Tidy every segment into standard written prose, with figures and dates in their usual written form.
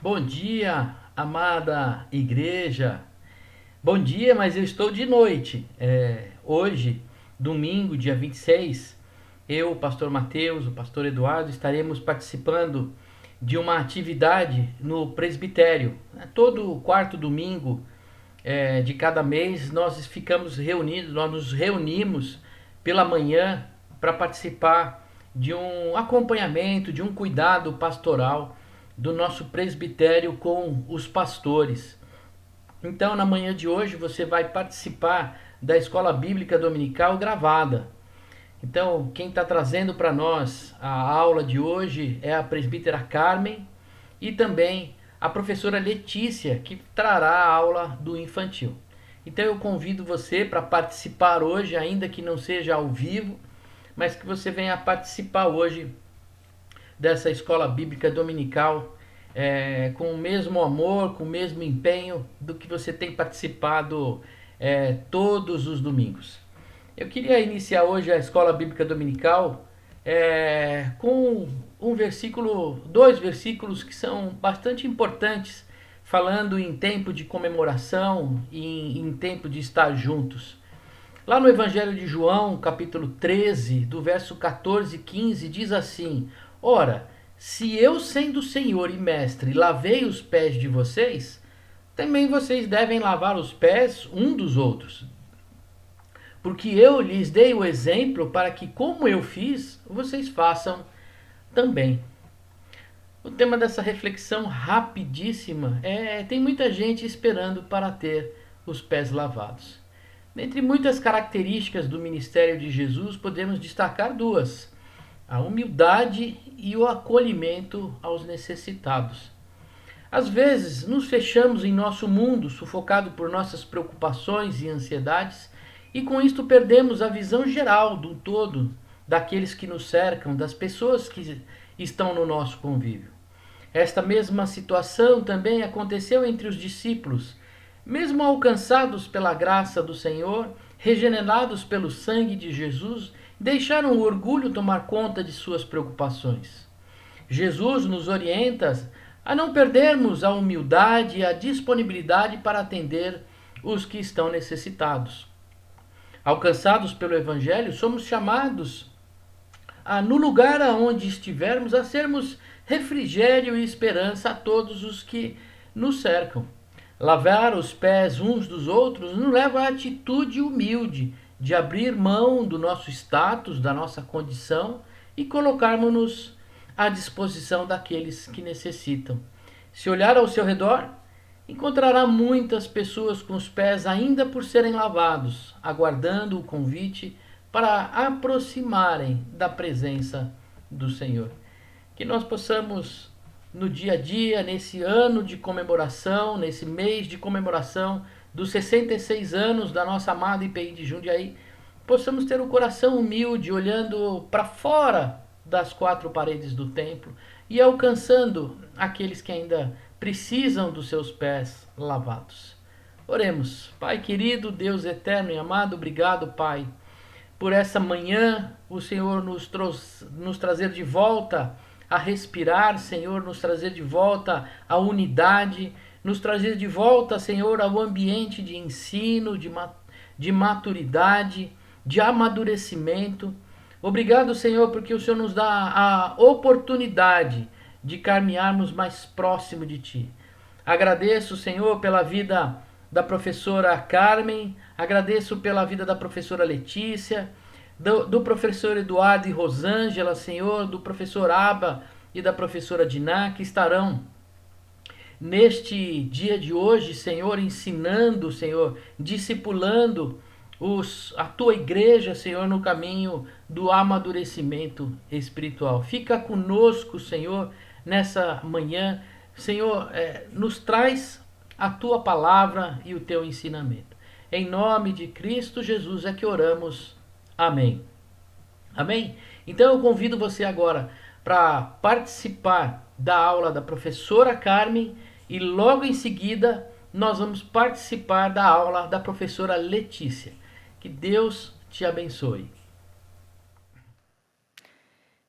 Bom dia, amada igreja. Bom dia, mas eu estou de noite. Hoje, domingo, dia 26, eu, o pastor Mateus, o pastor Eduardo, estaremos participando de uma atividade no presbitério. Todo quarto domingo de cada mês nós ficamos reunidos, nós nos reunimos pela manhã para participar de um acompanhamento, de um cuidado pastoral do nosso presbitério com os pastores. Então, na manhã de hoje, você vai participar da escola bíblica dominical gravada. Então, quem está trazendo para nós a aula de hoje é a presbítera Carmen e também a professora Letícia, que trará a aula do infantil. Então, eu convido você para participar hoje, ainda que não seja ao vivo, mas que você venha participar hoje dessa escola bíblica dominical com o mesmo amor, com o mesmo empenho do que você tem participado todos os domingos. Eu queria iniciar hoje a escola bíblica dominical com um versículo, dois versículos que são bastante importantes, falando em tempo de comemoração e em tempo de estar juntos. Lá no Evangelho de João, capítulo 13, do verso 14 e 15, diz assim: Ora, se eu, sendo Senhor e Mestre, lavei os pés de vocês, também vocês devem lavar os pés um dos outros. Porque eu lhes dei o exemplo para que, como eu fiz, vocês façam também. O tema dessa reflexão rapidíssima tem muita gente esperando para ter os pés lavados. Dentre muitas características do ministério de Jesus, podemos destacar duas: a humildade e o acolhimento aos necessitados. Às vezes, nos fechamos em nosso mundo, sufocado por nossas preocupações e ansiedades, e com isto perdemos a visão geral do todo daqueles que nos cercam, das pessoas que estão no nosso convívio. Esta mesma situação também aconteceu entre os discípulos. Mesmo alcançados pela graça do Senhor, regenerados pelo sangue de Jesus, deixaram o orgulho tomar conta de suas preocupações. Jesus nos orienta a não perdermos a humildade e a disponibilidade para atender os que estão necessitados. Alcançados pelo Evangelho, somos chamados no lugar aonde estivermos, a sermos refrigério e esperança a todos os que nos cercam. Lavar os pés uns dos outros nos leva à atitude humilde de abrir mão do nosso status, da nossa condição e colocarmos-nos à disposição daqueles que necessitam. Se olhar ao seu redor, encontrará muitas pessoas com os pés ainda por serem lavados, aguardando o convite para aproximarem da presença do Senhor. Que nós possamos, no dia a dia, nesse ano de comemoração, nesse mês de comemoração dos 66 anos da nossa amada IPI de Jundiaí, possamos ter o coração humilde, olhando para fora das quatro paredes do templo e alcançando aqueles que ainda precisam dos seus pés lavados. Oremos. Pai querido, Deus eterno e amado, obrigado, Pai, por essa manhã, o Senhor nos trazer de volta a respirar, Senhor, nos trazer de volta a unidade, nos trazer de volta, Senhor, ao ambiente de ensino, de maturidade, de amadurecimento. Obrigado, Senhor, porque o Senhor nos dá a oportunidade de caminharmos mais próximo de Ti. Agradeço, Senhor, pela vida da professora Carmen, agradeço pela vida da professora Letícia, do professor Eduardo e Rosângela, Senhor, do professor Aba e da professora Diná, que estarão neste dia de hoje, Senhor, ensinando, Senhor, discipulando a tua igreja, Senhor, no caminho do amadurecimento espiritual. Fica conosco, Senhor, nessa manhã. Senhor, nos traz a tua palavra e o teu ensinamento. Em nome de Cristo Jesus é que oramos. Amém. Amém? Então eu convido você agora para participar da aula da professora Carmen e logo em seguida nós vamos participar da aula da professora Letícia. Que Deus te abençoe.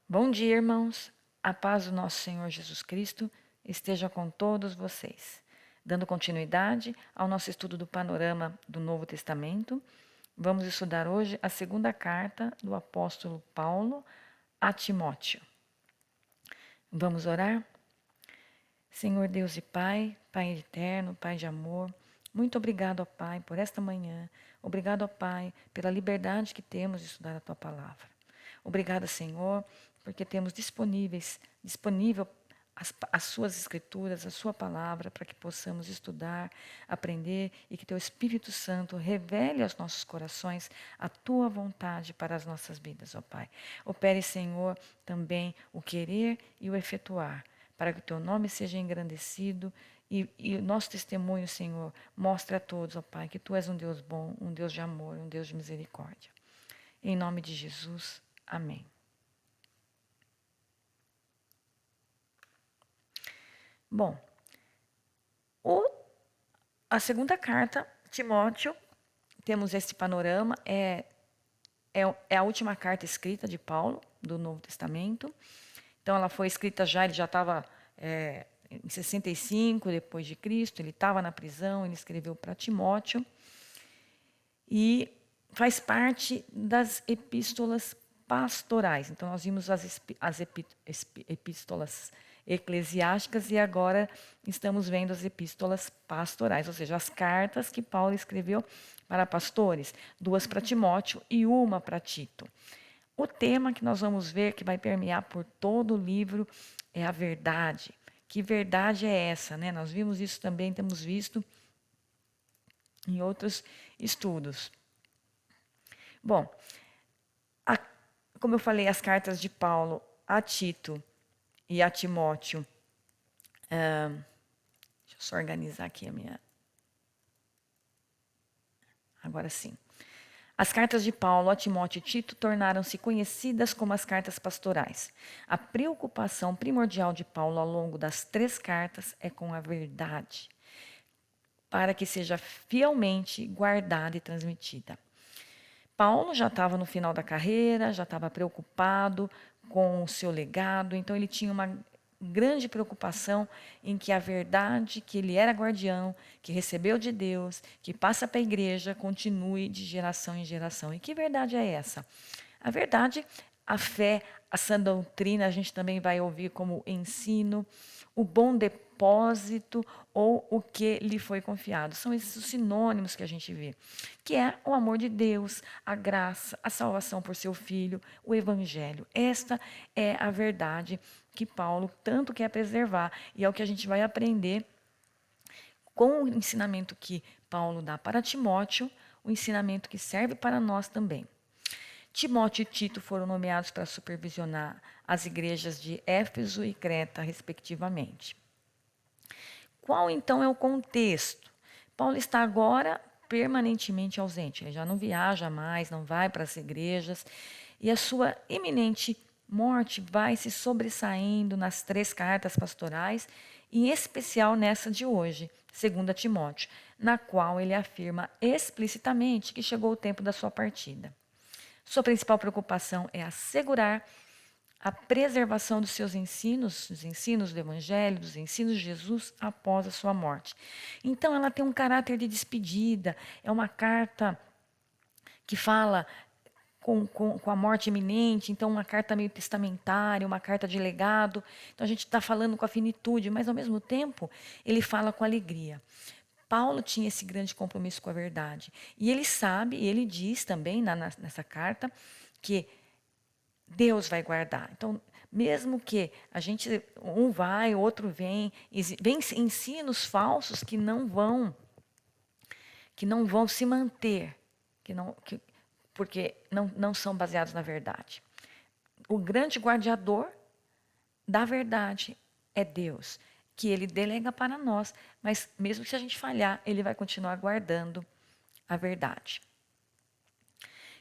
Bom dia, irmãos. A paz do nosso Senhor Jesus Cristo esteja com todos vocês. Dando continuidade ao nosso estudo do panorama do Novo Testamento, vamos estudar hoje a segunda carta do apóstolo Paulo a Timóteo. Vamos orar? Senhor Deus e Pai, Pai eterno, Pai de amor, muito obrigado, ó Pai, por esta manhã. Obrigado, ó Pai, pela liberdade que temos de estudar a Tua palavra. Obrigada, Senhor, porque temos disponível as Suas Escrituras, a Sua palavra, para que possamos estudar, aprender e que Teu Espírito Santo revele aos nossos corações a Tua vontade para as nossas vidas, ó Pai. Opere, Senhor, também o querer e o efetuar, para que o Teu nome seja engrandecido e o nosso testemunho, Senhor, mostre a todos, ó Pai, que Tu és um Deus bom, um Deus de amor, um Deus de misericórdia. Em nome de Jesus, amém. Bom, a segunda carta, Timóteo, temos esse panorama, é a última carta escrita de Paulo, do Novo Testamento. Então, ela foi escrita ele já estava em 65 depois de Cristo, ele estava na prisão, ele escreveu para Timóteo. E faz parte das epístolas pastorais. Então, nós vimos as epístolas eclesiásticas e agora estamos vendo as epístolas pastorais, ou seja, as cartas que Paulo escreveu para pastores, 2 para Timóteo e 1 para Tito. O tema que nós vamos ver, que vai permear por todo o livro, é a verdade. Que verdade é essa, né? Nós vimos isso também, temos visto em outros estudos. Bom, como eu falei, as cartas de Paulo a Tito e a Timóteo. Deixa eu só organizar aqui a minha. Agora sim. As cartas de Paulo a Timóteo e Tito tornaram-se conhecidas como as cartas pastorais. A preocupação primordial de Paulo ao longo das 3 cartas é com a verdade, para que seja fielmente guardada e transmitida. Paulo já estava no final da carreira, já estava preocupado com o seu legado, então ele tinha uma grande preocupação em que a verdade que ele era guardião, que recebeu de Deus, que passa para a igreja, continue de geração em geração. E que verdade é essa? A verdade, a fé, a sã doutrina, a gente também vai ouvir como ensino, o bom depósito ou o que lhe foi confiado. São esses os sinônimos que a gente vê, que é o amor de Deus, a graça, a salvação por seu Filho, o Evangelho. Esta é a verdade que Paulo tanto quer preservar e é o que a gente vai aprender com o ensinamento que Paulo dá para Timóteo, o ensinamento que serve para nós também. Timóteo e Tito foram nomeados para supervisionar as igrejas de Éfeso e Creta, respectivamente. Qual então é o contexto? Paulo está agora permanentemente ausente, ele já não viaja mais, não vai para as igrejas, e a sua iminente morte vai se sobressaindo nas 3 cartas pastorais, em especial nessa de hoje, 2 Timóteo, na qual ele afirma explicitamente que chegou o tempo da sua partida. Sua principal preocupação é assegurar a preservação dos seus ensinos, dos ensinos do Evangelho, dos ensinos de Jesus após a sua morte. Então, ela tem um caráter de despedida, é uma carta que fala com a morte iminente, então uma carta meio testamentária, uma carta de legado. Então, a gente está falando com a finitude, mas, ao mesmo tempo, ele fala com alegria. Paulo tinha esse grande compromisso com a verdade. E ele sabe, e ele diz também nessa carta, que Deus vai guardar. Então, mesmo que a gente, um vai, outro vem ensinos falsos que não vão se manter, porque não são baseados na verdade. O grande guardiador da verdade é Deus, que ele delega para nós, mas mesmo que se a gente falhar, ele vai continuar guardando a verdade.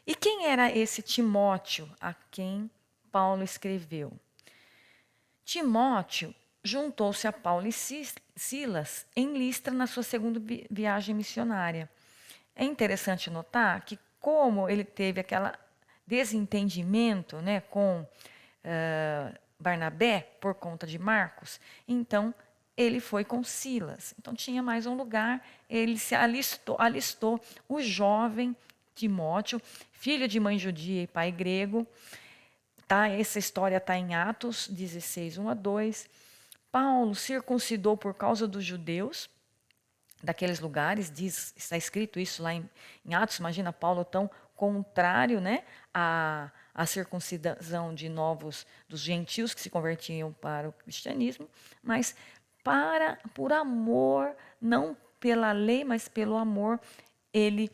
E quem era esse Timóteo a quem Paulo escreveu? Timóteo juntou-se a Paulo e Silas em Listra na sua segunda viagem missionária. É interessante notar que, como ele teve aquele desentendimento, né, com Barnabé por conta de Marcos, então ele foi com Silas. Então tinha mais um lugar, ele se alistou o jovem Timóteo, filho de mãe judia e pai grego. Tá, essa história está em Atos 16, 1 a 2. Paulo circuncidou por causa dos judeus daqueles lugares, está escrito isso lá em Atos. Imagina Paulo tão contrário, né, à circuncisão de novos dos gentios que se convertiam para o cristianismo, mas por amor, não pela lei, mas pelo amor, ele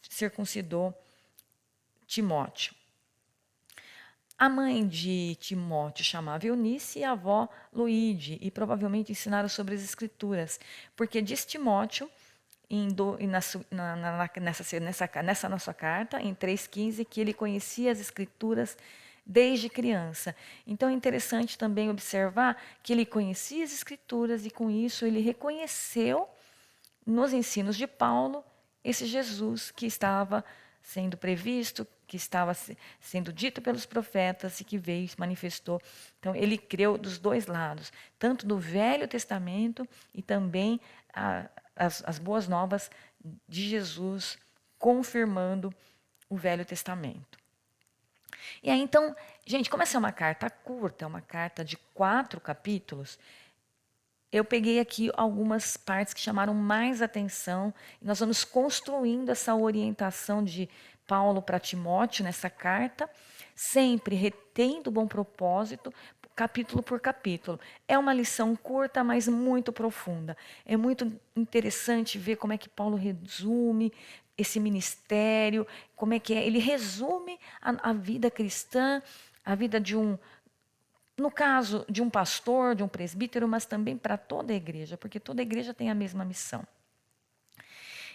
circuncidou Timóteo. A mãe de Timóteo chamava Eunice e a avó Loide, e provavelmente ensinaram sobre as escrituras, porque diz Timóteo, nessa nossa carta, em 3,15, que ele conhecia as escrituras desde criança. Então é interessante também observar que ele conhecia as escrituras e com isso ele reconheceu nos ensinos de Paulo esse Jesus que estava sendo previsto, que estava sendo dito pelos profetas e que veio e se manifestou. Então, ele creu dos dois lados, tanto do Velho Testamento e também as boas novas de Jesus, confirmando o Velho Testamento. E aí, então, gente, como essa é uma carta curta, é uma carta de 4 capítulos, eu peguei aqui algumas partes que chamaram mais atenção e nós vamos construindo essa orientação de Paulo para Timóteo nessa carta, sempre retendo o bom propósito, capítulo por capítulo. É uma lição curta, mas muito profunda. É muito interessante ver como é que Paulo resume esse ministério, como é que é. Ele resume a vida cristã, a vida de no caso de um pastor, de um presbítero, mas também para toda a igreja, porque toda a igreja tem a mesma missão.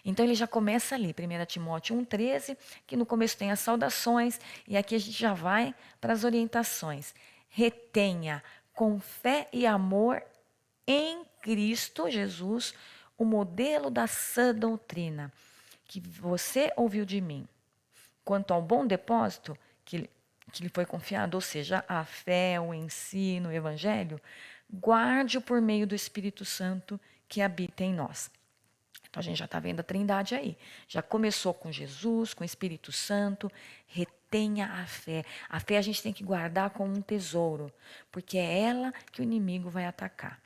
Então ele já começa ali, 1 Timóteo 1,13, que no começo tem as saudações, e aqui a gente já vai para as orientações. Retenha com fé e amor em Cristo Jesus o modelo da sã doutrina que você ouviu de mim. Quanto ao bom depósito que lhe foi confiado, ou seja, a fé, o ensino, o evangelho, guarde-o por meio do Espírito Santo que habita em nós. Então a gente já está vendo a trindade aí. Já começou com Jesus, com o Espírito Santo. Retenha a fé. A fé a gente tem que guardar como um tesouro, porque é ela que o inimigo vai atacar.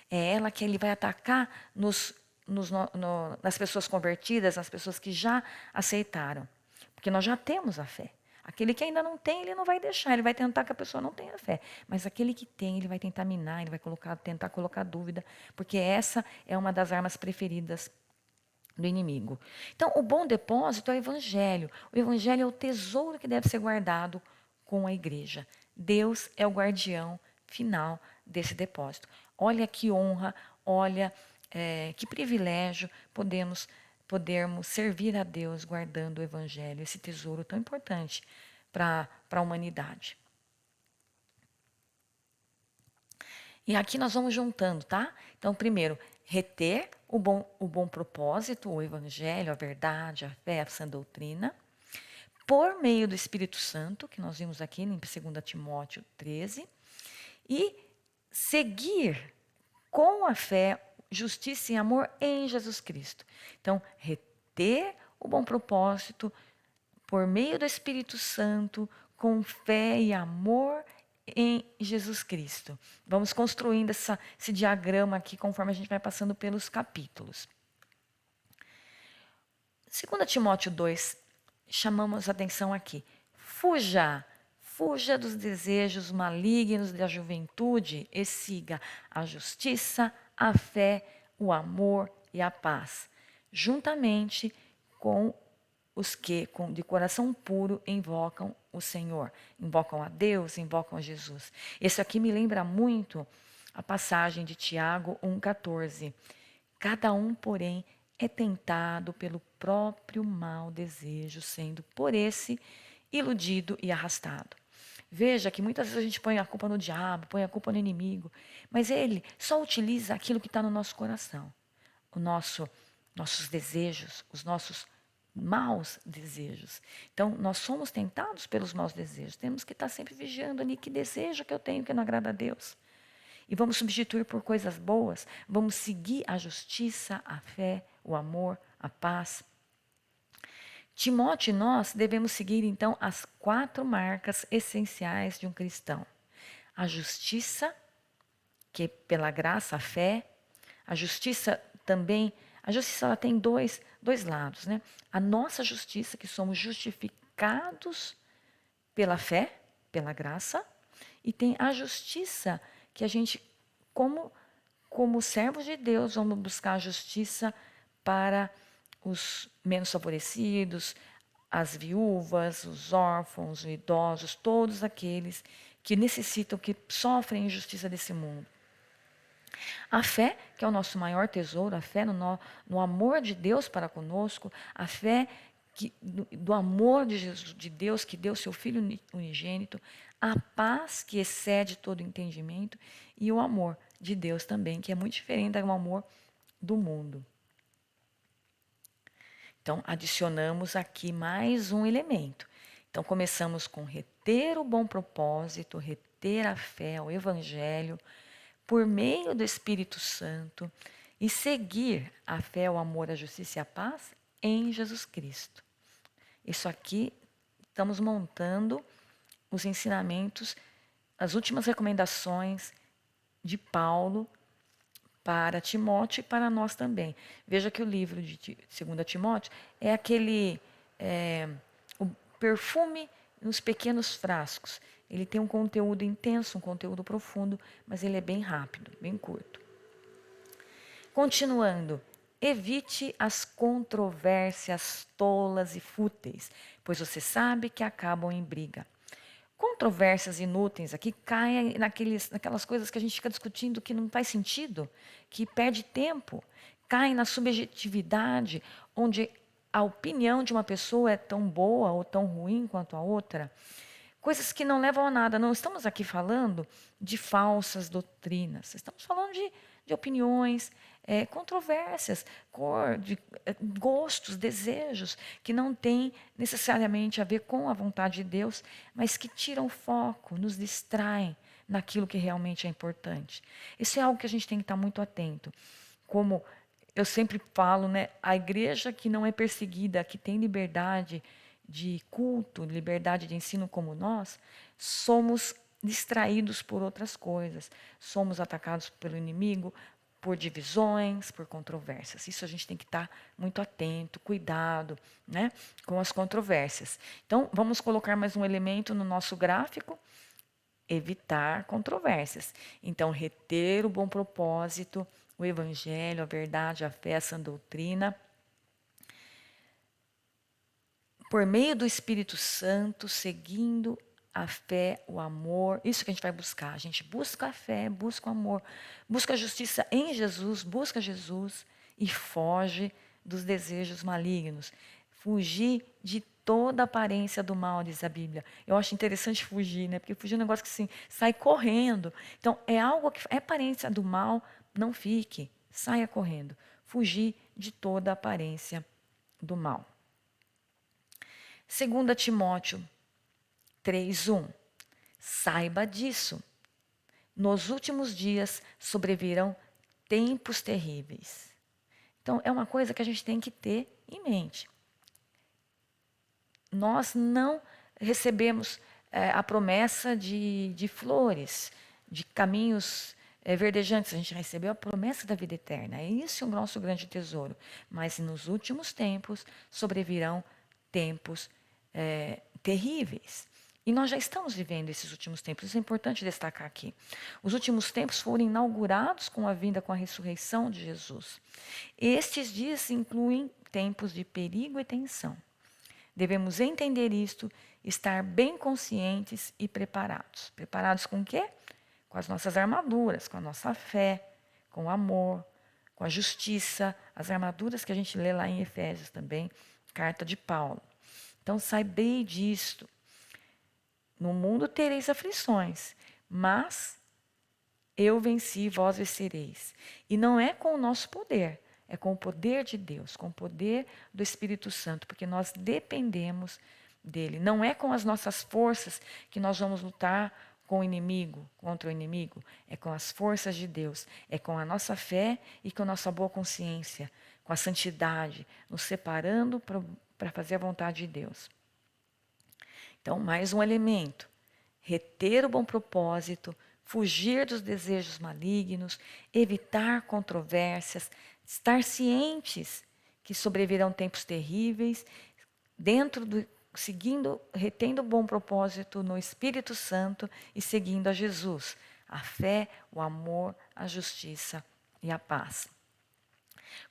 É ela que ele vai atacar nas pessoas convertidas, nas pessoas que já aceitaram. Porque nós já temos a fé. Aquele que ainda não tem, ele não vai deixar, ele vai tentar que a pessoa não tenha fé. Mas aquele que tem, ele vai tentar minar, ele vai tentar colocar dúvida, porque essa é uma das armas preferidas do inimigo. Então, o bom depósito é o evangelho. O evangelho é o tesouro que deve ser guardado com a igreja. Deus é o guardião final desse depósito. Olha que honra, olha que privilégio podermos servir a Deus guardando o evangelho, esse tesouro tão importante para a humanidade. E aqui nós vamos juntando, tá? Então, primeiro, reter o bom propósito, o evangelho, a verdade, a fé, a sã doutrina, por meio do Espírito Santo, que nós vimos aqui em 2 Timóteo 13, e seguir com a fé, justiça e amor em Jesus Cristo. Então, reter o bom propósito por meio do Espírito Santo, com fé e amor em Jesus Cristo. Vamos construindo esse diagrama aqui conforme a gente vai passando pelos capítulos. 2 Timóteo 2, chamamos a atenção aqui. Fuja dos desejos malignos da juventude e siga a justiça, a fé, o amor e a paz, juntamente com os que, de coração puro, invocam o Senhor, invocam a Deus, invocam a Jesus. Esse aqui me lembra muito a passagem de Tiago 1,14. Cada um, porém, é tentado pelo próprio mau desejo, sendo por esse iludido e arrastado. Veja que muitas vezes a gente põe a culpa no diabo, põe a culpa no inimigo, mas ele só utiliza aquilo que está no nosso coração. Nossos desejos, os nossos maus desejos. Então, nós somos tentados pelos maus desejos. Temos que estar sempre vigiando ali que desejo que eu tenho que não agrada a Deus. e vamos substituir por coisas boas. Vamos seguir a justiça, a fé, o amor, a paz. Timóteo e nós devemos seguir então as 4 marcas essenciais de um cristão: a justiça, que é pela graça, a fé. A justiça também, a justiça ela tem dois lados, né? A nossa justiça, que somos justificados pela fé, pela graça, e tem a justiça que a gente, como servos de Deus, vamos buscar a justiça para os menos favorecidos, as viúvas, os órfãos, os idosos, todos aqueles que necessitam, que sofrem injustiça desse mundo. A fé, que é o nosso maior tesouro, a fé no amor de Deus para conosco, a fé do amor de Jesus, de Deus, que deu seu Filho unigênito, a paz que excede todo entendimento e o amor de Deus também, que é muito diferente do amor do mundo. Então, adicionamos aqui mais um elemento. Então, começamos com reter o bom propósito, reter a fé, o Evangelho, por meio do Espírito Santo, e seguir a fé, o amor, a justiça e a paz em Jesus Cristo. Isso aqui, estamos montando os ensinamentos, as últimas recomendações de Paulo para Timóteo e para nós também. Veja que o livro de 2 Timóteo é aquele o perfume nos pequenos frascos. Ele tem um conteúdo intenso, um conteúdo profundo, mas ele é bem rápido, bem curto. Continuando, evite as controvérsias tolas e fúteis, pois você sabe que acabam em briga. Controvérsias inúteis aqui caem naquelas coisas que a gente fica discutindo que não faz sentido, que perde tempo, caem na subjetividade, onde a opinião de uma pessoa é tão boa ou tão ruim quanto a outra. Coisas que não levam a nada. Não estamos aqui falando de falsas doutrinas, estamos falando de opiniões, controvérsias, gostos, desejos, que não têm necessariamente a ver com a vontade de Deus, mas que tiram foco, nos distraem naquilo que realmente é importante. Isso é algo que a gente tem que estar muito atento. Como eu sempre falo, né, a igreja que não é perseguida, que tem liberdade de culto, liberdade de ensino como nós, somos distraídos por outras coisas. Somos atacados pelo inimigo por divisões, por controvérsias. Isso a gente tem que estar muito atento, cuidado, né, com as controvérsias. Então, vamos colocar mais um elemento no nosso gráfico: evitar controvérsias. Então, reter o bom propósito, o evangelho, a verdade, a fé, a sã doutrina, por meio do Espírito Santo, seguindo a fé, o amor. Isso que a gente vai buscar. A gente busca a fé, busca o amor, busca a justiça em Jesus, busca Jesus e foge dos desejos malignos. Fugir de toda aparência do mal, diz a Bíblia. Eu acho interessante fugir, né? Porque fugir é um negócio que assim, sai correndo. Então, é algo que é aparência do mal, não fique, saia correndo. Fugir de toda aparência do mal. 2 Timóteo 3:1. Saiba disso. Nos últimos dias sobrevirão tempos terríveis. Então, é uma coisa que a gente tem que ter em mente. Nós não recebemos a promessa de flores, de caminhos verdejantes. A gente recebeu a promessa da vida eterna. É isso o nosso grande tesouro. Mas nos últimos tempos sobrevirão tempos terríveis. E nós já estamos vivendo esses últimos tempos. Isso é importante destacar aqui. Os últimos tempos foram inaugurados com a vinda, com a ressurreição de Jesus. Estes dias incluem tempos de perigo e tensão. Devemos entender isto, estar bem conscientes e preparados. Preparados com o quê? Com as nossas armaduras, com a nossa fé, com o amor, com a justiça, as armaduras que a gente lê lá em Efésios também, carta de Paulo. Então, saibei disto. No mundo tereis aflições, mas eu venci, vós vencereis. E não é com o nosso poder, é com o poder de Deus, com o poder do Espírito Santo, porque nós dependemos dele. Não é com as nossas forças que nós vamos lutar com o inimigo, contra o inimigo, é com as forças de Deus, é com a nossa fé e com a nossa boa consciência, com a santidade, nos separando para fazer a vontade de Deus. Então, mais um elemento: reter o bom propósito, fugir dos desejos malignos, evitar controvérsias, estar cientes que sobrevirão tempos terríveis, retendo o bom propósito no Espírito Santo e seguindo a Jesus, a fé, o amor, a justiça e a paz.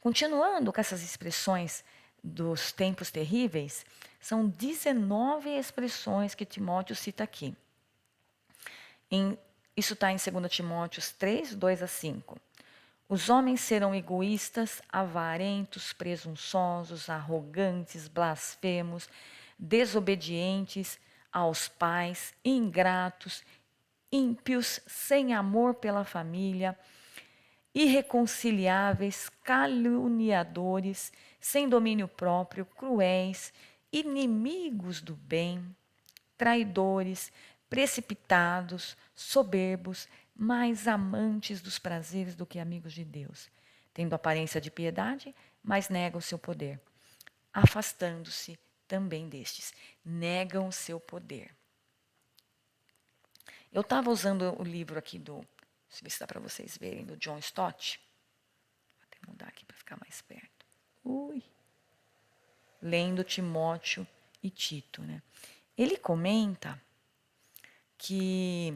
Continuando com essas expressões dos tempos terríveis, são 19 expressões que Timóteo cita aqui. Isso está em 2 Timóteo 3, 2 a 5. Os homens serão egoístas, avarentos, presunçosos, arrogantes, blasfemos, desobedientes aos pais, ingratos, ímpios, sem amor pela família, irreconciliáveis, caluniadores, sem domínio próprio, cruéis, inimigos do bem, traidores, precipitados, soberbos, mais amantes dos prazeres do que amigos de Deus, tendo aparência de piedade, mas negam o seu poder, afastando-se também destes, negam o seu poder. Eu estava usando o livro aqui deixa eu ver se dá para vocês verem, do John Stott. Vou até mudar aqui para ficar mais perto. Lendo Timóteo e Tito, né? Ele comenta que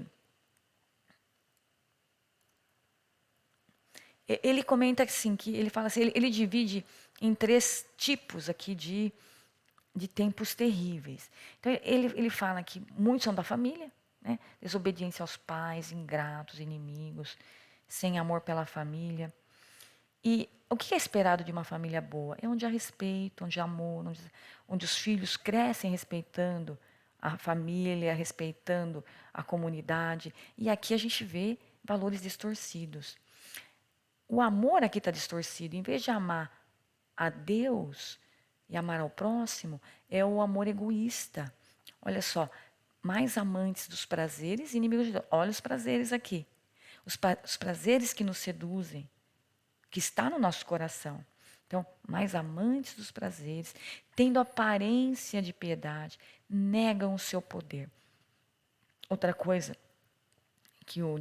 assim, que ele fala assim, ele divide em 3 tipos aqui de tempos terríveis. Então ele fala que muitos são da família, né? Desobediência aos pais, ingratos, inimigos, sem amor pela família. E o que é esperado de uma família boa? É onde há respeito, onde há amor, onde os filhos crescem respeitando a família, respeitando a comunidade. E aqui a gente vê valores distorcidos. O amor aqui está distorcido. Em vez de amar a Deus e amar ao próximo, é o amor egoísta. Olha só, mais amantes dos prazeres e inimigos de Deus. Olha os prazeres aqui. Os prazeres que nos seduzem, que está no nosso coração. Então, mais amantes dos prazeres, tendo aparência de piedade, negam o seu poder. Outra coisa que o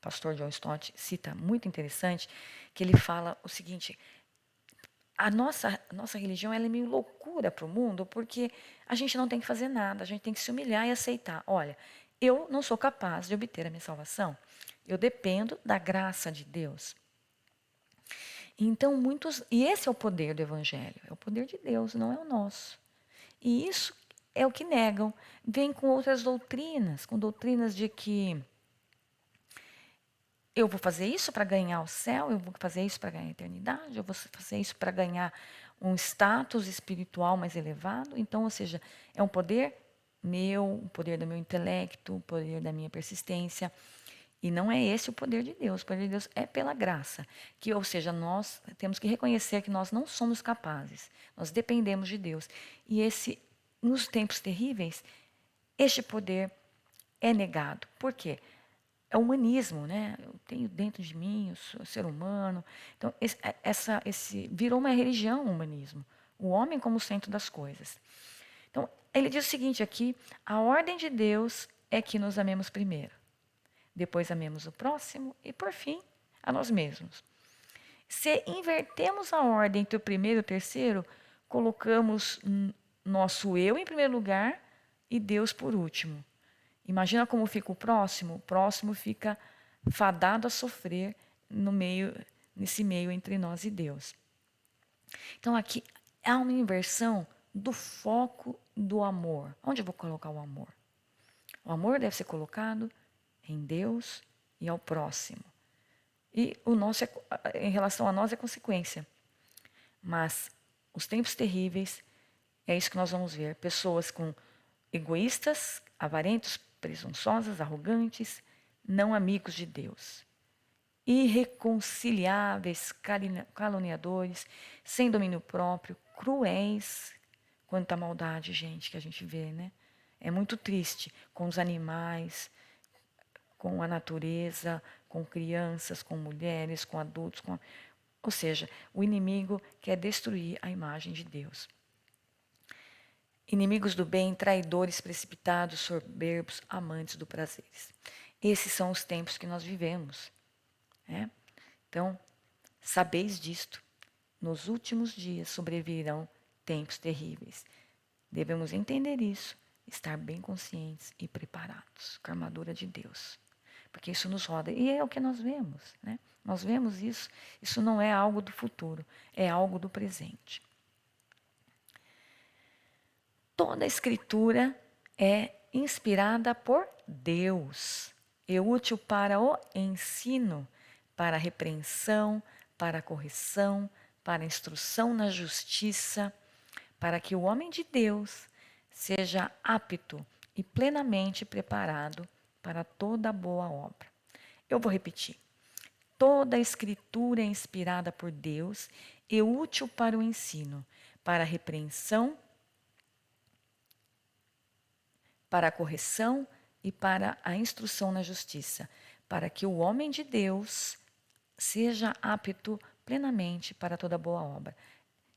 pastor John Stott, cita muito interessante, que ele fala o seguinte: a nossa religião ela é meio loucura para o mundo, porque a gente não tem que fazer nada, a gente tem que se humilhar e aceitar. Olha, eu não sou capaz de obter a minha salvação, eu dependo da graça de Deus. Então, e esse é o poder do Evangelho, é o poder de Deus, não é o nosso. E isso é o que negam. Vem com outras doutrinas, com doutrinas de que eu vou fazer isso para ganhar o céu, eu vou fazer isso para ganhar a eternidade, eu vou fazer isso para ganhar um status espiritual mais elevado. Então, ou seja, é um poder meu, um poder do meu intelecto, um poder da minha persistência. E não é esse o poder de Deus. O poder de Deus é pela graça. Ou seja, nós temos que reconhecer que nós não somos capazes. Nós dependemos de Deus. E nos tempos terríveis, este poder é negado. Por quê? É o humanismo, né? Eu tenho dentro de mim, eu sou ser humano. Então, virou uma religião o humanismo. O homem como centro das coisas. Então, ele diz o seguinte aqui: a ordem de Deus é que nos amemos primeiro. Depois amemos o próximo e, por fim, a nós mesmos. Se invertemos a ordem entre o primeiro e o terceiro, colocamos nosso eu em primeiro lugar e Deus por último. Imagina como fica o próximo. O próximo fica fadado a sofrer nesse meio entre nós e Deus. Então aqui há uma inversão do foco do amor. Onde eu vou colocar o amor? O amor deve ser colocado em Deus e ao próximo. E o nosso, em relação a nós, é consequência. Mas os tempos terríveis, é isso que nós vamos ver. Pessoas egoístas, avarentos, presunçosas, arrogantes, não amigos de Deus. Irreconciliáveis, caluniadores, sem domínio próprio, cruéis. Quanta maldade, gente, que a gente vê, né? É muito triste com os animais, com a natureza, com crianças, com mulheres, com adultos, ou seja, o inimigo quer destruir a imagem de Deus. Inimigos do bem, traidores, precipitados, soberbos, amantes do prazeres. Esses são os tempos que nós vivemos. Né? Então, sabeis disto. Nos últimos dias sobrevirão tempos terríveis. Devemos entender isso, estar bem conscientes e preparados com a armadura de Deus. Porque isso nos roda. E é o que nós vemos. Né? Nós vemos isso. Isso não é algo do futuro, é algo do presente. Toda a escritura é inspirada por Deus. É útil para o ensino, para a repreensão, para a correção, para a instrução na justiça, para que o homem de Deus seja apto e plenamente preparado para toda boa obra. Eu vou repetir. Toda a escritura é inspirada por Deus e útil para o ensino, para a repreensão, para a correção e para a instrução na justiça, para que o homem de Deus seja apto plenamente para toda boa obra.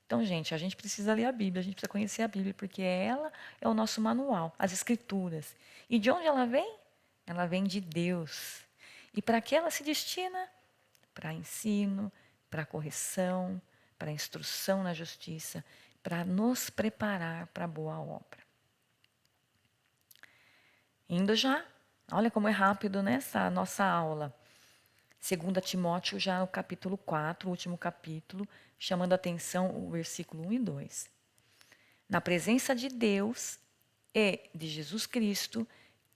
Então, gente, a gente precisa ler a Bíblia, a gente precisa conhecer a Bíblia, porque ela é o nosso manual, as Escrituras. E de onde ela vem? Ela vem de Deus. E para que ela se destina? Para ensino, para correção, para instrução na justiça, para nos preparar para a boa obra. Indo já, olha como é rápido nessa nossa aula. 2 Timóteo, já no capítulo 4, o último capítulo, chamando a atenção o versículo 1 e 2. Na presença de Deus e de Jesus Cristo,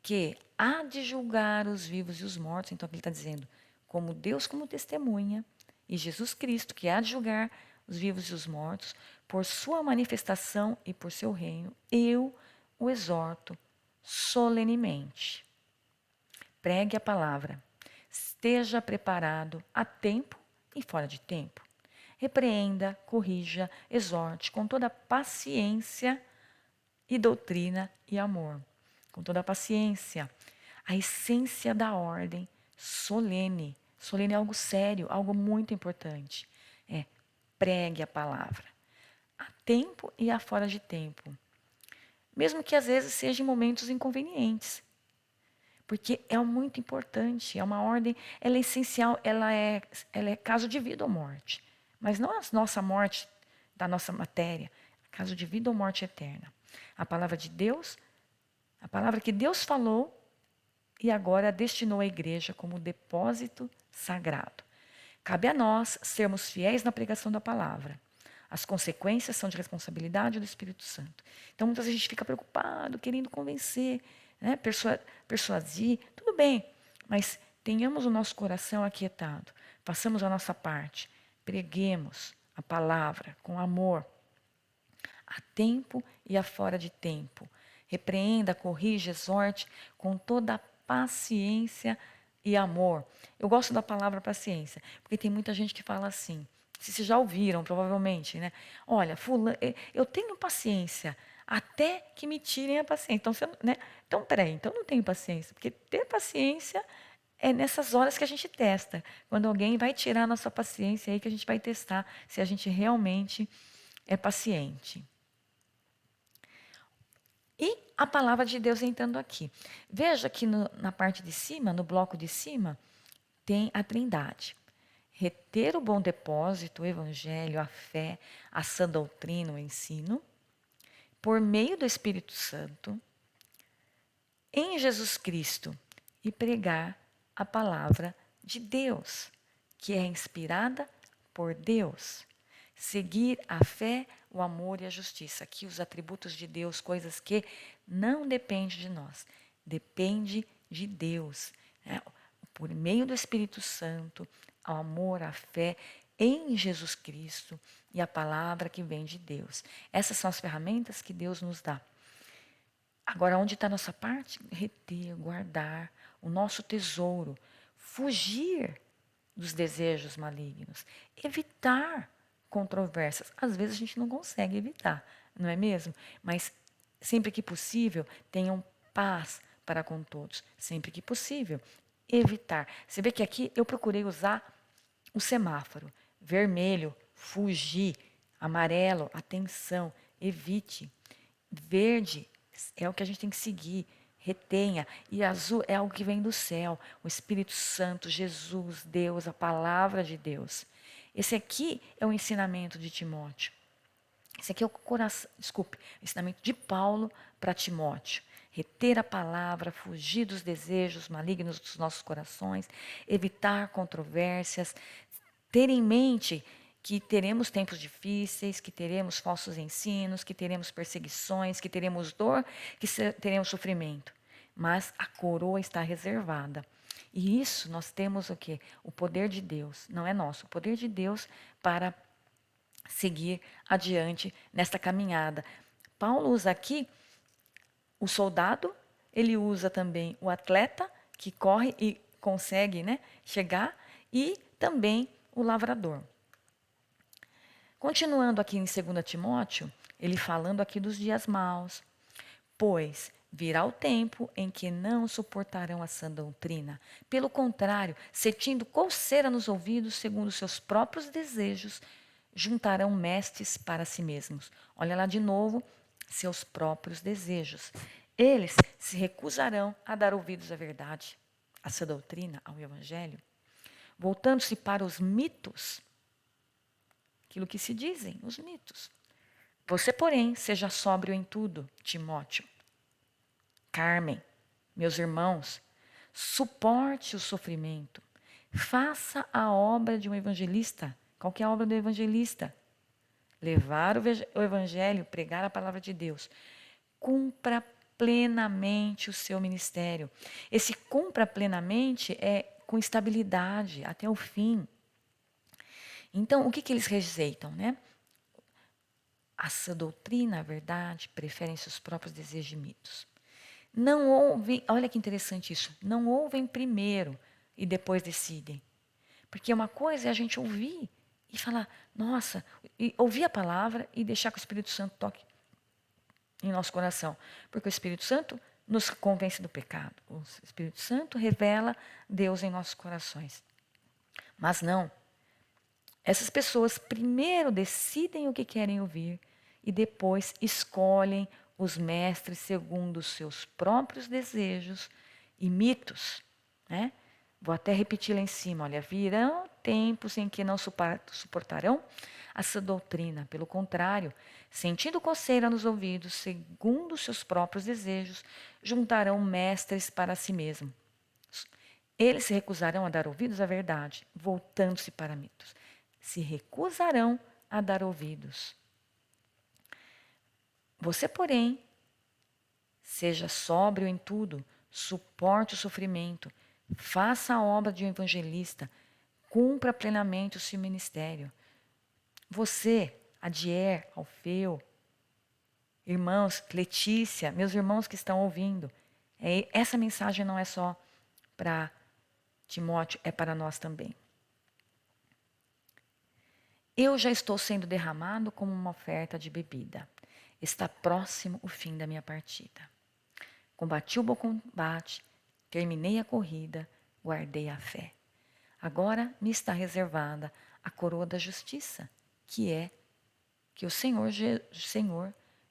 que há de julgar os vivos e os mortos. Então, aqui ele está dizendo, como Deus como testemunha, e Jesus Cristo, que há de julgar os vivos e os mortos, por sua manifestação e por seu reino, eu o exorto solenemente. Pregue a palavra. Esteja preparado a tempo e fora de tempo. Repreenda, corrija, exorte com toda paciência e doutrina e amor. Com toda paciência. A essência da ordem solene. Solene é algo sério, algo muito importante. É pregue a palavra. A tempo e a fora de tempo. Mesmo que às vezes seja em momentos inconvenientes. Porque é muito importante, é uma ordem, ela é essencial, ela é caso de vida ou morte. Mas não a nossa morte da nossa matéria, é caso de vida ou morte eterna. A palavra de Deus, a palavra que Deus falou e agora destinou à igreja como depósito sagrado. Cabe a nós sermos fiéis na pregação da palavra. As consequências são de responsabilidade do Espírito Santo. Então, muitas vezes a gente fica preocupado, querendo convencer, né? Persuadir, tudo bem, mas tenhamos o nosso coração aquietado, façamos a nossa parte, preguemos a palavra com amor, a tempo e a fora de tempo. Repreenda, corrija, exorte com toda a paciência e amor. Eu gosto da palavra paciência, porque tem muita gente que fala assim, vocês já ouviram, provavelmente, né? Olha, fulano, eu tenho paciência até que me tirem a paciência. Então, né? Então, peraí, então não tenho paciência. Porque ter paciência é nessas horas que a gente testa. Quando alguém vai tirar a nossa paciência, é aí que a gente vai testar se a gente realmente é paciente. E a palavra de Deus entrando aqui. Veja que na parte de cima, no bloco de cima, tem a Trindade. Reter o bom depósito, o evangelho, a fé, a sã doutrina, o ensino, por meio do Espírito Santo, em Jesus Cristo, e pregar a palavra de Deus, que é inspirada por Deus. Seguir a fé, o amor e a justiça. Aqui os atributos de Deus, coisas que não dependem de nós, depende de Deus. Né? Por meio do Espírito Santo, ao amor, a fé em Jesus Cristo e a palavra que vem de Deus. Essas são as ferramentas que Deus nos dá. Agora, onde está a nossa parte? Reter, guardar o nosso tesouro, fugir dos desejos malignos, evitar controvérsias. Às vezes a gente não consegue evitar, não é mesmo? Mas sempre que possível, tenham paz para com todos. Sempre que possível, evitar. Você vê que aqui eu procurei usar o semáforo. Vermelho, fugir. Amarelo, atenção, evite. Verde é o que a gente tem que seguir, retenha. E azul é algo que vem do céu, o Espírito Santo, Jesus, Deus, a palavra de Deus. Esse aqui é o ensinamento de Timóteo. Esse aqui é o coração, desculpe, o ensinamento de Paulo para Timóteo. Reter a palavra, fugir dos desejos malignos dos nossos corações, evitar controvérsias, ter em mente que teremos tempos difíceis, que teremos falsos ensinos, que teremos perseguições, que teremos dor, que teremos sofrimento. Mas a coroa está reservada. E isso nós temos o quê? O poder de Deus, não é nosso, o poder de Deus para seguir adiante nesta caminhada. Paulo usa aqui o soldado, ele usa também o atleta que corre e consegue, né, chegar, e também o lavrador. Continuando aqui em 2 Timóteo, ele falando aqui dos dias maus. Pois virá o tempo em que não suportarão a sã doutrina. Pelo contrário, sentindo coceira nos ouvidos, segundo seus próprios desejos, juntarão mestres para si mesmos. Olha lá de novo, seus próprios desejos. Eles se recusarão a dar ouvidos à verdade, à sã doutrina, ao evangelho, voltando-se para os mitos, aquilo que se dizem, os mitos. Você, porém, seja sóbrio em tudo, Timóteo. Carmen, meus irmãos, suporte o sofrimento. Faça a obra de um evangelista. Qual que é a obra do evangelista? Levar o evangelho, pregar a palavra de Deus. Cumpra plenamente o seu ministério. Esse cumpra plenamente é com estabilidade até o fim. Então, o que eles rejeitam, né? A sã doutrina, a verdade, preferem seus próprios desejos e mitos. Não ouvem, olha que interessante isso, não ouvem primeiro e depois decidem. Porque uma coisa é a gente ouvir e falar, nossa, e ouvir a palavra e deixar que o Espírito Santo toque em nosso coração. Porque o Espírito Santo nos convence do pecado. O Espírito Santo revela Deus em nossos corações. Mas não. Essas pessoas primeiro decidem o que querem ouvir e depois escolhem os mestres segundo os seus próprios desejos e mitos, né? Vou até repetir lá em cima, olha, virão tempos em que não suportarão essa doutrina, pelo contrário, sentindo coceira nos ouvidos, segundo os seus próprios desejos, juntarão mestres para si mesmos. Eles se recusarão a dar ouvidos à verdade, voltando-se para mitos. Se recusarão a dar ouvidos. Você, porém, seja sóbrio em tudo, suporte o sofrimento, faça a obra de um evangelista, cumpra plenamente o seu ministério. Você, Adier, Alfeu, irmãos, Letícia, meus irmãos que estão ouvindo, essa mensagem não é só para Timóteo, é para nós também. Eu já estou sendo derramado como uma oferta de bebida. Está próximo o fim da minha partida. Combati o bom combate, terminei a corrida, guardei a fé. Agora me está reservada a coroa da justiça, que o Senhor,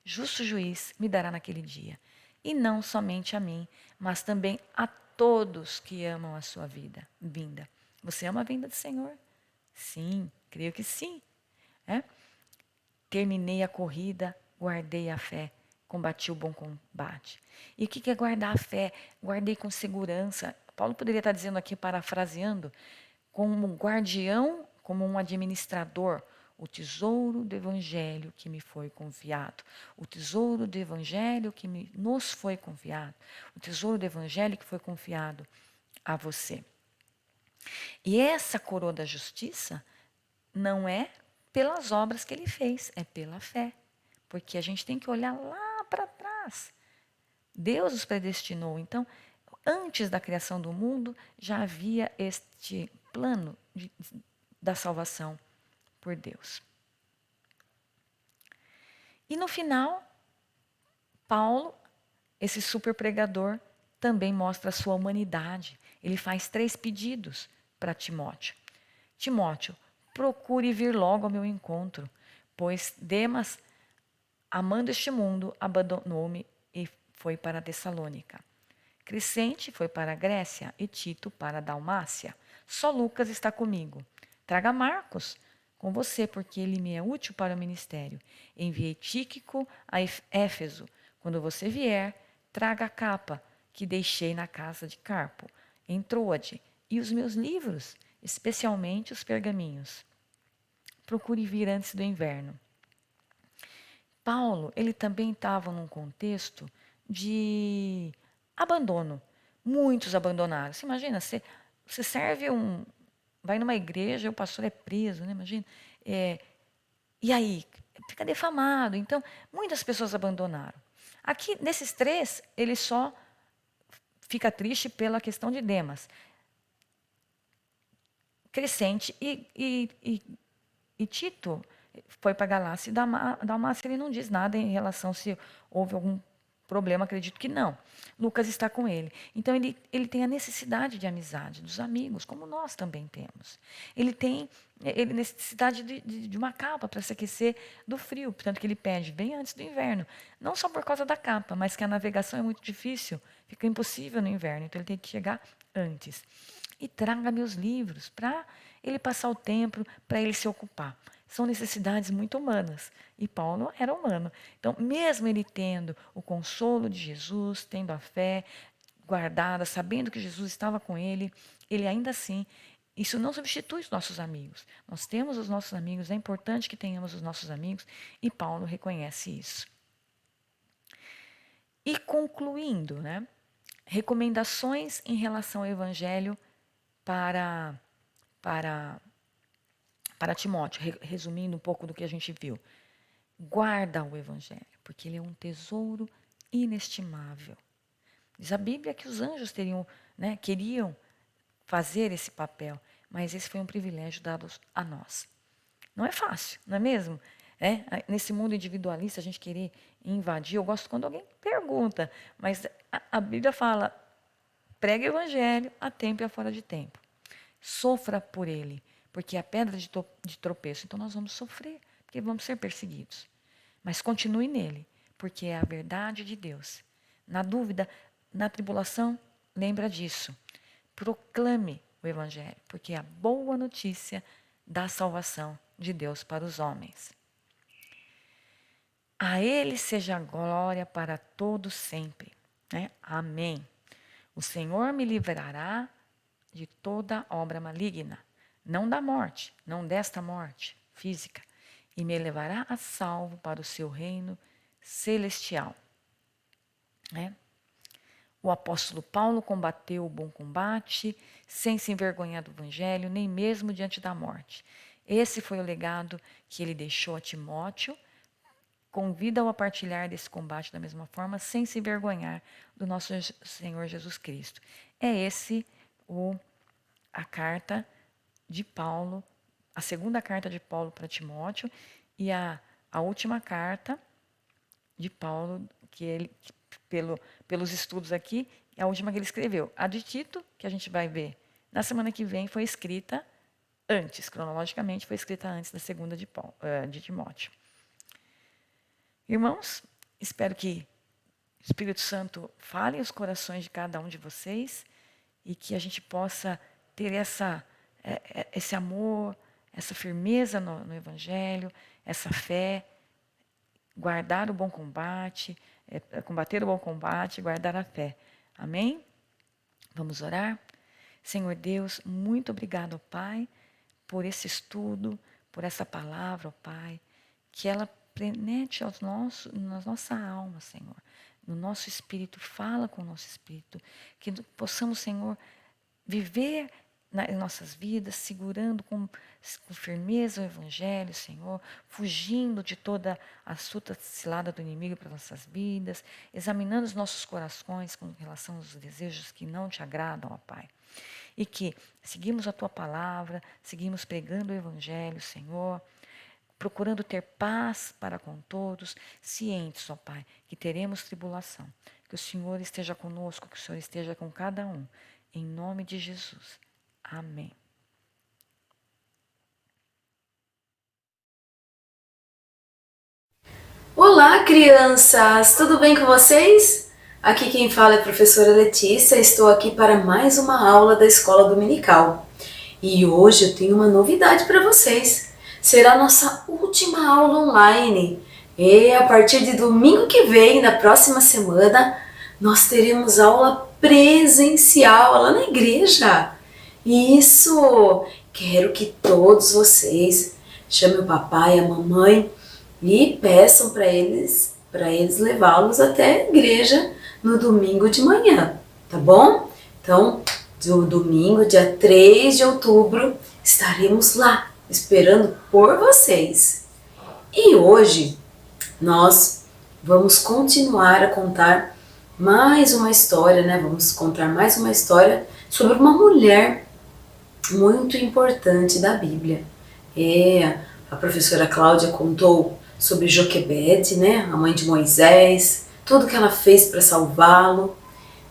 justo juiz, me dará naquele dia. E não somente a mim, mas também a todos que amam a sua vinda. Você ama a vinda do Senhor? Sim, creio que sim. Terminei a corrida, guardei a fé, combati o bom combate. E o que é guardar a fé? Guardei com segurança. Paulo poderia estar dizendo aqui, parafraseando, como guardião, como um administrador, o tesouro do evangelho que me foi confiado. O tesouro do evangelho que nos foi confiado. O tesouro do evangelho que foi confiado a você. E essa coroa da justiça não é pelas obras que ele fez, é pela fé. Porque a gente tem que olhar lá para trás. Deus os predestinou. Então, antes da criação do mundo, já havia este plano da salvação por Deus. E no final, Paulo, esse super pregador, também mostra a sua humanidade. Ele faz 3 pedidos para Timóteo. Timóteo, procure vir logo ao meu encontro, pois Demas, amando este mundo, abandonou-me e foi para Tessalônica. Crescente foi para a Grécia e Tito para a Dalmácia. Só Lucas está comigo. Traga Marcos com você, porque ele me é útil para o ministério. Enviei Tíquico a Éfeso. Quando você vier, traga a capa que deixei na casa de Carpo, em Troade, e os meus livros, especialmente os pergaminhos. Procure vir antes do inverno. Paulo, ele também estava num contexto de abandono. Muitos abandonaram. Você imagina, você serve vai numa igreja, o pastor é preso, né? Imagina. E aí, fica defamado. Então, muitas pessoas abandonaram. Aqui, nesses 3, ele só fica triste pela questão de Demas. Crescente e Tito foi para Galácia e Dalmácia ele não diz nada em relação se houve algum problema, acredito que não. Lucas está com ele. Então ele tem a necessidade de amizade, dos amigos, como nós também temos. Ele tem necessidade de uma capa para se aquecer do frio, portanto que ele pede bem antes do inverno. Não só por causa da capa, mas que a navegação é muito difícil, fica impossível no inverno, então ele tem que chegar antes. E traga meus livros para ele passar o tempo, para ele se ocupar. São necessidades muito humanas. E Paulo era humano. Então, mesmo ele tendo o consolo de Jesus, tendo a fé guardada, sabendo que Jesus estava com ele ainda assim, isso não substitui os nossos amigos. Nós temos os nossos amigos, é importante que tenhamos os nossos amigos, e Paulo reconhece isso. E concluindo, né? Recomendações em relação ao evangelho para Timóteo, resumindo um pouco do que a gente viu. Guarda o evangelho, porque ele é um tesouro inestimável. Diz a Bíblia que os anjos queriam fazer esse papel, mas esse foi um privilégio dado a nós. Não é fácil, não é mesmo? Nesse mundo individualista, a gente querer invadir. Eu gosto quando alguém pergunta, mas a Bíblia fala: pregue o evangelho a tempo e a fora de tempo. Sofra por ele, porque é a pedra de tropeço. Então nós vamos sofrer, porque vamos ser perseguidos. Mas continue nele, porque é a verdade de Deus. Na dúvida, na tribulação, lembra disso. Proclame o evangelho, porque é a boa notícia da salvação de Deus para os homens. A ele seja a glória para todos sempre. Amém. O Senhor me livrará de toda obra maligna, não da morte, não desta morte física, e me levará a salvo para o seu reino celestial. O apóstolo Paulo combateu o bom combate, sem se envergonhar do evangelho, nem mesmo diante da morte. Esse foi o legado que ele deixou a Timóteo. Convida-o a partilhar desse combate da mesma forma, sem se envergonhar do nosso Senhor Jesus Cristo. É esse a carta de Paulo, a segunda carta de Paulo para Timóteo e a última carta de Paulo, pelos estudos aqui, é a última que ele escreveu. A de Tito, que a gente vai ver na semana que vem, foi escrita antes, cronologicamente, foi escrita antes da segunda de Timóteo. Irmãos, espero que o Espírito Santo fale aos corações de cada um de vocês e que a gente possa ter esse amor, essa firmeza no Evangelho, essa fé, guardar o bom combate, combater o bom combate, guardar a fé. Amém? Vamos orar? Senhor Deus, muito obrigado, ó Pai, por esse estudo, por essa palavra, ó Pai, que ela penetre na nossa alma, Senhor, no nosso espírito, fala com o nosso espírito, que possamos, Senhor, viver em nossas vidas, segurando com firmeza o Evangelho, Senhor, fugindo de toda a astuta cilada do inimigo para nossas vidas, examinando os nossos corações com relação aos desejos que não te agradam, ó Pai. E que seguimos a Tua palavra, seguimos pregando o Evangelho, Senhor, procurando ter paz para com todos, cientes, ó Pai, que teremos tribulação. Que o Senhor esteja conosco, que o Senhor esteja com cada um. Em nome de Jesus. Amém. Olá, crianças! Tudo bem com vocês? Aqui quem fala é a professora Letícia. Estou aqui para mais uma aula da Escola Dominical. E hoje eu tenho uma novidade para vocês. Será a nossa última aula online. E a partir de domingo que vem, na próxima semana, nós teremos aula presencial lá na igreja. Isso! Quero que todos vocês chamem o papai e a mamãe e peçam para eles levá-los até a igreja no domingo de manhã, tá bom? Então, no domingo, dia 3 de outubro, estaremos lá, esperando por vocês. E hoje, nós vamos continuar a contar mais uma história, né? Vamos contar mais uma história sobre uma mulher muito importante da Bíblia. A professora Cláudia contou sobre Joquebede, né? A mãe de Moisés, tudo que ela fez para salvá-lo.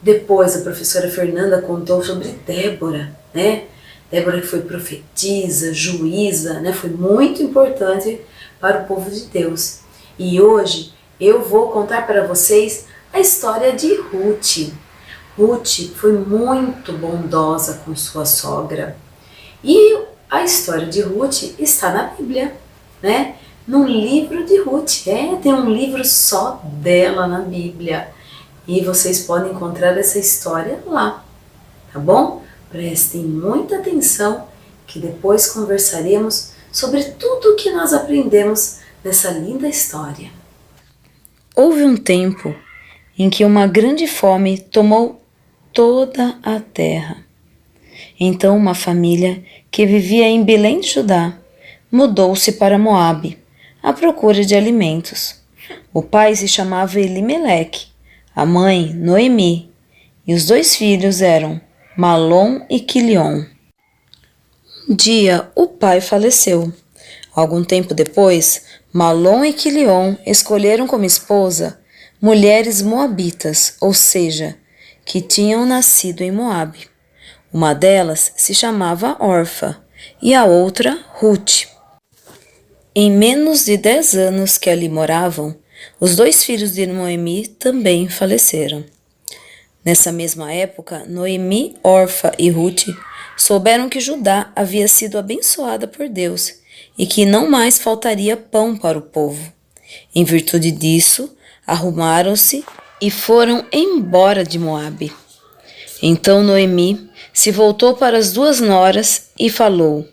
Depois a professora Fernanda contou sobre Débora, né? Débora que foi profetisa, juíza, né? Foi muito importante para o povo de Deus. E hoje eu vou contar para vocês a história de Ruth. Ruth foi muito bondosa com sua sogra. E a história de Ruth está na Bíblia, né? No livro de Ruth. Tem um livro só dela na Bíblia. E vocês podem encontrar essa história lá, tá bom? Prestem muita atenção que depois conversaremos sobre tudo o que nós aprendemos nessa linda história. Houve um tempo em que uma grande fome tomou toda a terra. Então uma família que vivia em Belém de Judá mudou-se para Moabe à procura de alimentos. O pai se chamava Elimeleque, a mãe Noemi, e os 2 filhos eram Malom e Quilion. Um dia o pai faleceu. Algum tempo depois, Malom e Quilion escolheram como esposa mulheres moabitas, ou seja, que tinham nascido em Moabe. Uma delas se chamava Orfa e a outra Ruth. Em menos de 10 anos que ali moravam, os 2 filhos de Noemi também faleceram. Nessa mesma época, Noemi, Orfa e Ruth souberam que Judá havia sido abençoada por Deus e que não mais faltaria pão para o povo. Em virtude disso, arrumaram-se e foram embora de Moabe. Então Noemi se voltou para as 2 noras e falou: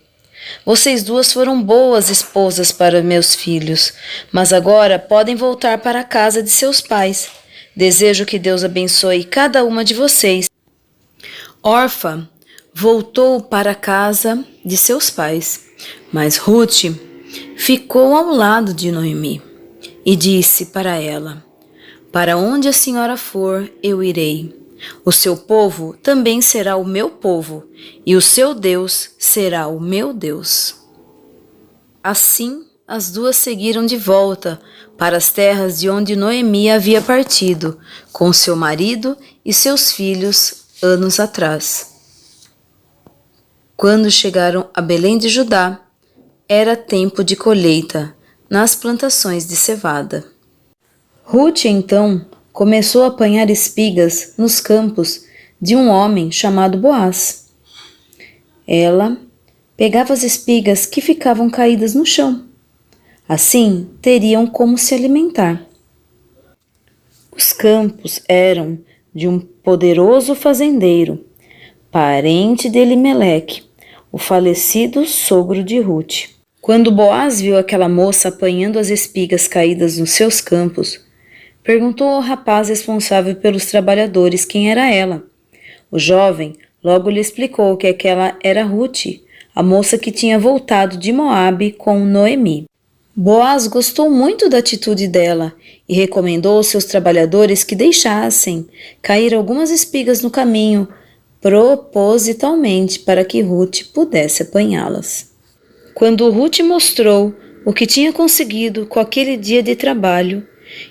"Vocês 2 foram boas esposas para meus filhos, mas agora podem voltar para a casa de seus pais. Desejo que Deus abençoe cada uma de vocês." Orfa voltou para a casa de seus pais, mas Ruth ficou ao lado de Noemi e disse para ela: "Para onde a senhora for, eu irei. O seu povo também será o meu povo, e o seu Deus será o meu Deus." Assim, as 2 seguiram de volta para as terras de onde Noemi havia partido, com seu marido e seus filhos anos atrás. Quando chegaram a Belém de Judá, era tempo de colheita nas plantações de cevada. Ruth, então, começou a apanhar espigas nos campos de um homem chamado Boaz. Ela pegava as espigas que ficavam caídas no chão. Assim, teriam como se alimentar. Os campos eram de um poderoso fazendeiro, parente de Elimeleque, o falecido sogro de Ruth. Quando Boaz viu aquela moça apanhando as espigas caídas nos seus campos, perguntou ao rapaz responsável pelos trabalhadores quem era ela. O jovem logo lhe explicou que aquela era Ruth, a moça que tinha voltado de Moabe com Noemi. Boaz gostou muito da atitude dela e recomendou aos seus trabalhadores que deixassem cair algumas espigas no caminho, propositalmente para que Ruth pudesse apanhá-las. Quando Ruth mostrou o que tinha conseguido com aquele dia de trabalho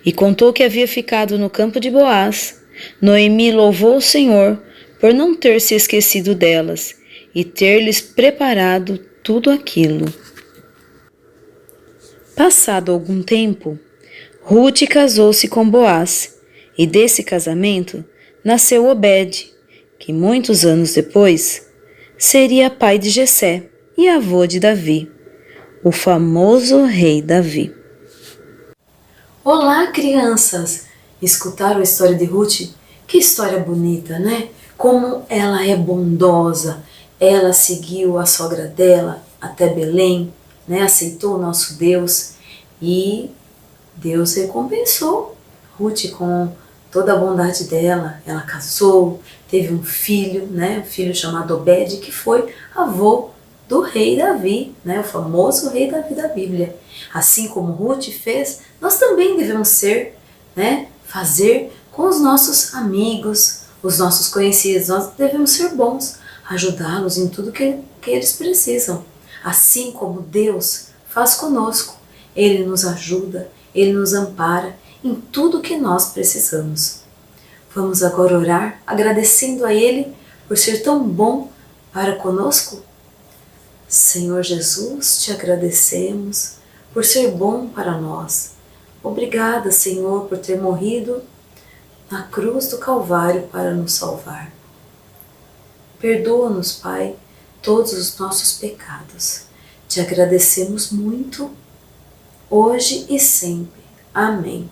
e contou que havia ficado no campo de Boaz, Noemi louvou o Senhor por não ter se esquecido delas e ter-lhes preparado tudo aquilo. Passado algum tempo, Ruth casou-se com Boaz, e desse casamento nasceu Obed, que muitos anos depois seria pai de Jessé e avô de Davi, o famoso rei Davi. Olá, crianças! Escutaram a história de Ruth? Que história bonita, né? Como ela é bondosa. Ela seguiu a sogra dela até Belém, né? Aceitou o nosso Deus e Deus recompensou Ruth com toda a bondade dela. Ela casou, teve um filho, né? Um filho chamado Obed, que foi avô do rei Davi, né? O famoso rei Davi da Bíblia. Assim como Ruth fez, nós também devemos ser, né? Fazer com os nossos amigos, os nossos conhecidos. Nós devemos ser bons, ajudá-los em tudo que eles precisam. Assim como Deus faz conosco, Ele nos ajuda, Ele nos ampara em tudo que nós precisamos. Vamos agora orar agradecendo a Ele por ser tão bom para conosco. Senhor Jesus, te agradecemos por ser bom para nós. Obrigada, Senhor, por ter morrido na cruz do Calvário para nos salvar. Perdoa-nos, Pai, todos os nossos pecados. Te agradecemos muito, hoje e sempre. Amém.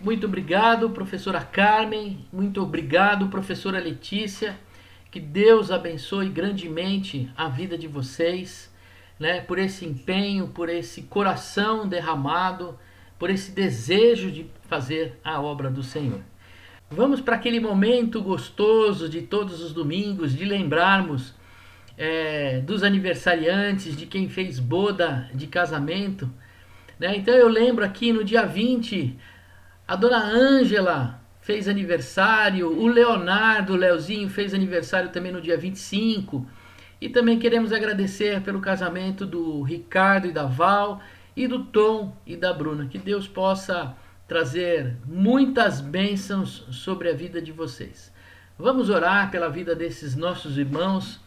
Muito obrigado, professora Carmen. Muito obrigado, professora Letícia. Que Deus abençoe grandemente a vida de vocês, né? Por esse empenho, por esse coração derramado, por esse desejo de fazer a obra do Senhor. Vamos para aquele momento gostoso de todos os domingos, de lembrarmos dos aniversariantes, de quem fez boda de casamento, né? Então eu lembro aqui no dia 20, a dona Ângela fez aniversário, o Leonardo, o Leozinho, fez aniversário também no dia 25. E também queremos agradecer pelo casamento do Ricardo e da Val, e do Tom e da Bruna. Que Deus possa trazer muitas bênçãos sobre a vida de vocês. Vamos orar pela vida desses nossos irmãos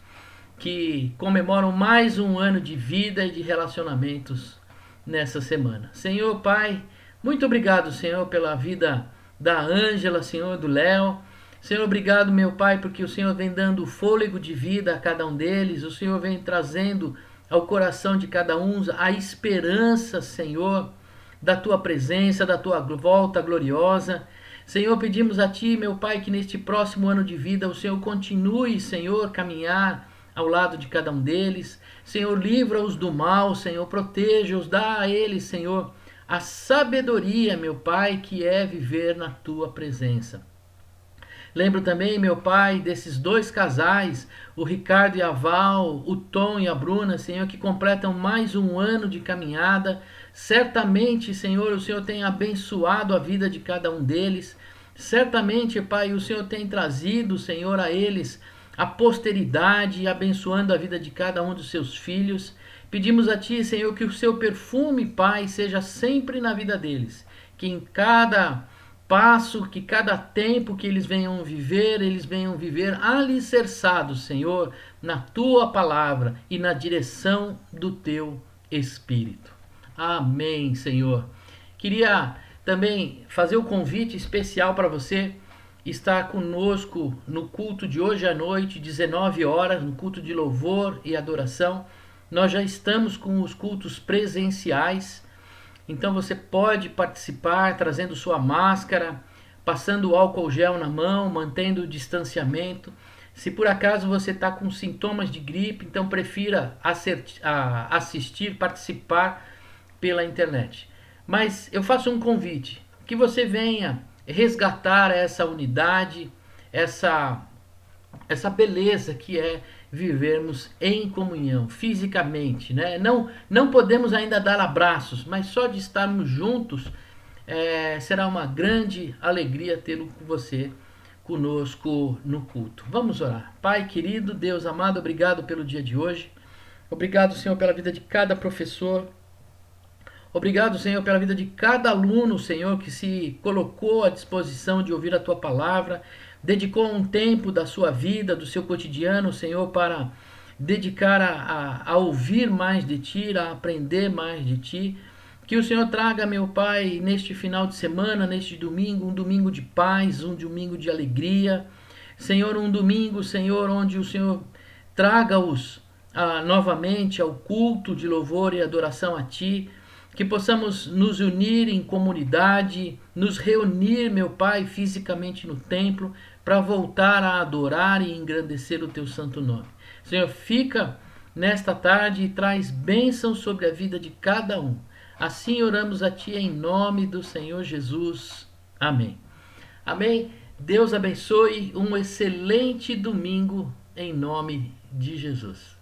que comemoram mais um ano de vida e de relacionamentos nessa semana. Senhor Pai, muito obrigado, Senhor, pela vida da Ângela, Senhor, do Léo. Senhor, obrigado, meu Pai, porque o Senhor vem dando fôlego de vida a cada um deles. O Senhor vem trazendo ao coração de cada um a esperança, Senhor, da Tua presença, da Tua volta gloriosa. Senhor, pedimos a Ti, meu Pai, que neste próximo ano de vida o Senhor continue, Senhor, caminhar ao lado de cada um deles. Senhor, livra-os do mal, Senhor, proteja-os, dá a eles, Senhor, a sabedoria, meu Pai, que é viver na Tua presença. Lembro também, meu Pai, desses dois casais, o Ricardo e a Val, o Tom e a Bruna, Senhor, que completam mais um ano de caminhada. Certamente, Senhor, o Senhor tem abençoado a vida de cada um deles. Certamente, Pai, o Senhor tem trazido, Senhor, a eles a posteridade, abençoando a vida de cada um dos seus filhos. Pedimos a Ti, Senhor, que o Seu perfume, Pai, seja sempre na vida deles. Que em cada passo, que cada tempo que eles venham viver alicerçados, Senhor, na Tua palavra e na direção do Teu Espírito. Amém, Senhor. Queria também fazer o convite especial para você estar conosco no culto de hoje à noite, 19 horas, no culto de louvor e adoração. Nós já estamos com os cultos presenciais, então você pode participar trazendo sua máscara, passando o álcool gel na mão, mantendo o distanciamento. Se por acaso você está com sintomas de gripe, então prefira assistir, participar pela internet. Mas eu faço um convite, que você venha resgatar essa unidade, essa beleza que é vivermos em comunhão, fisicamente, né? Não podemos ainda dar abraços, mas só de estarmos juntos será uma grande alegria tê-lo com você, conosco no culto. Vamos orar. Pai querido, Deus amado, obrigado pelo dia de hoje. Obrigado, Senhor, pela vida de cada professor. Obrigado, Senhor, pela vida de cada aluno, Senhor, que se colocou à disposição de ouvir a Tua palavra, dedicou um tempo da sua vida, do seu cotidiano, Senhor, para dedicar a ouvir mais de Ti, a aprender mais de Ti. Que o Senhor traga, meu Pai, neste final de semana, neste domingo, um domingo de paz, um domingo de alegria. Senhor, um domingo, Senhor, onde o Senhor traga-os novamente ao culto de louvor e adoração a Ti. Que possamos nos unir em comunidade, nos reunir, meu Pai, fisicamente no templo, para voltar a adorar e engrandecer o Teu santo nome. Senhor, fica nesta tarde e traz bênção sobre a vida de cada um. Assim oramos a Ti em nome do Senhor Jesus. Amém. Amém. Deus abençoe, um excelente domingo em nome de Jesus.